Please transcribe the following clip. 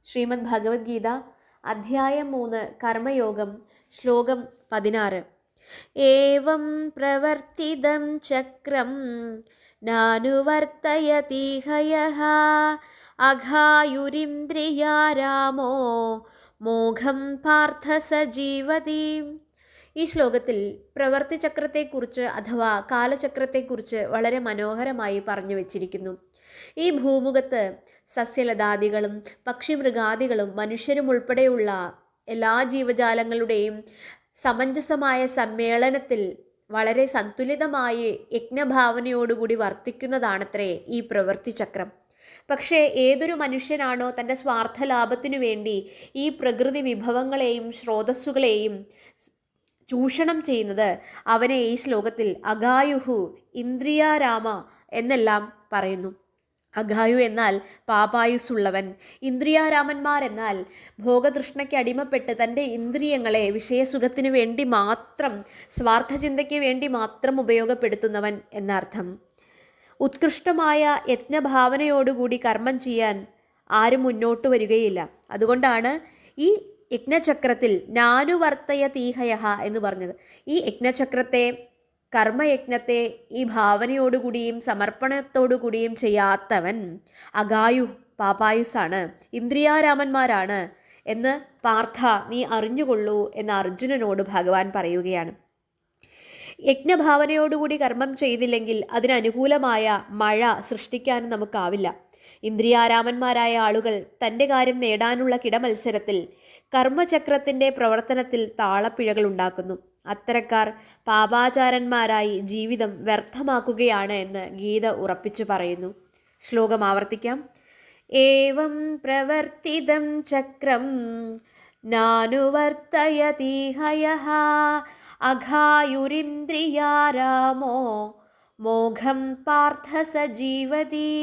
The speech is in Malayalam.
ശ്രീമദ് ഭഗവത്ഗീത അധ്യായം 3 കർമ്മയോഗം ശ്ലോകം 16. ഏവം പ്രവർത്തിതം ചക്രം നാനുവർത്തയതിഹയഃ അഘായുരിന്ദ്രിയാ രാമോ മോഘം പാർത്ഥ സജീവതി. ഈ ശ്ലോകത്തിൽ പ്രവൃത്തിചക്രത്തെക്കുറിച്ച് അഥവാ കാലചക്രത്തെക്കുറിച്ച് വളരെ മനോഹരമായി പറഞ്ഞു വച്ചിരിക്കുന്നു. ഈ ഭൂമുഖത്ത് സസ്യലതാദികളും പക്ഷിമൃഗാദികളും മനുഷ്യരും ഉൾപ്പെടെയുള്ള എല്ലാ ജീവജാലങ്ങളുടെയും സമഞ്ജസമായ സമ്മേളനത്തിൽ വളരെ സന്തുലിതമായി യജ്ഞഭാവനയോടുകൂടി വർത്തിക്കുന്നതാണത്രേ ഈ പ്രവൃത്തിചക്രം. പക്ഷേ ഏതൊരു മനുഷ്യനാണോ തൻ്റെ സ്വാർത്ഥ ലാഭത്തിനു വേണ്ടി ഈ പ്രകൃതി വിഭവങ്ങളെയും സ്രോതസ്സുകളെയും ചൂഷണം ചെയ്യുന്നത്, അവനെ ഈ ശ്ലോകത്തിൽ അഘായുഹു ഇന്ദ്രിയാരാമ എന്നെല്ലാം പറയുന്നു. അഘായു എന്നാൽ പാപായുസ്സുള്ളവൻ, ഇന്ദ്രിയാരാമന്മാർ എന്നാൽ ഭോഗതൃഷ്ണയ്ക്ക് അടിമപ്പെട്ട് തൻ്റെ ഇന്ദ്രിയങ്ങളെ വിഷയസുഖത്തിനു വേണ്ടി മാത്രം, സ്വാർത്ഥചിന്തയ്ക്ക് വേണ്ടി മാത്രം ഉപയോഗപ്പെടുത്തുന്നവൻ എന്നർത്ഥം. ഉത്കൃഷ്ടമായ യജ്ഞഭാവനയോടുകൂടി കർമ്മം ചെയ്യാൻ ആരും മുന്നോട്ട് വരികയില്ല. അതുകൊണ്ടാണ് ഈ യജ്ഞചക്രത്തിൽ നാനുവർത്തയതീഹയഃ എന്ന് പറഞ്ഞത്. ഈ യജ്ഞചക്രത്തെ, കർമ്മയജ്ഞത്തെ ഈ ഭാവനയോടുകൂടിയും സമർപ്പണത്തോടുകൂടിയും ചെയ്യാത്തവൻ അഘായു, പാപായുസാണ്, ഇന്ദ്രിയാരാമന്മാരാണ് എന്ന് പാർത്ഥ നീ അറിഞ്ഞുകൊള്ളൂ എന്ന് അർജുനനോട് ഭഗവാൻ പറയുകയാണ്. യജ്ഞഭാവനയോടുകൂടി കർമ്മം ചെയ്തില്ലെങ്കിൽ അതിനനുകൂലമായ മഴ സൃഷ്ടിക്കാനും നമുക്കാവില്ല. ഇന്ദ്രിയാരാമന്മാരായ ആളുകൾ തൻ്റെ കാര്യം നേടാനുള്ള കിടമത്സരത്തിൽ കർമ്മചക്രത്തിൻ്റെ പ്രവർത്തനത്തിൽ താളപ്പിഴകൾ ഉണ്ടാക്കുന്നു. അത്തരക്കാർ പാപാചാരന്മാരായി ജീവിതം വ്യർത്ഥമാക്കുകയാണ് എന്ന് ഗീത ഉറപ്പിച്ചു പറയുന്നു. ശ്ലോകം ആവർത്തിക്കാം. ഏവം പ്രവർത്തിതം ചക്രം നാനുവർത്തയതിഹയഃ അഘായുരിന്ദ്രിയാ രാമോ മോഘം പാർത്ഥ സജീവതി.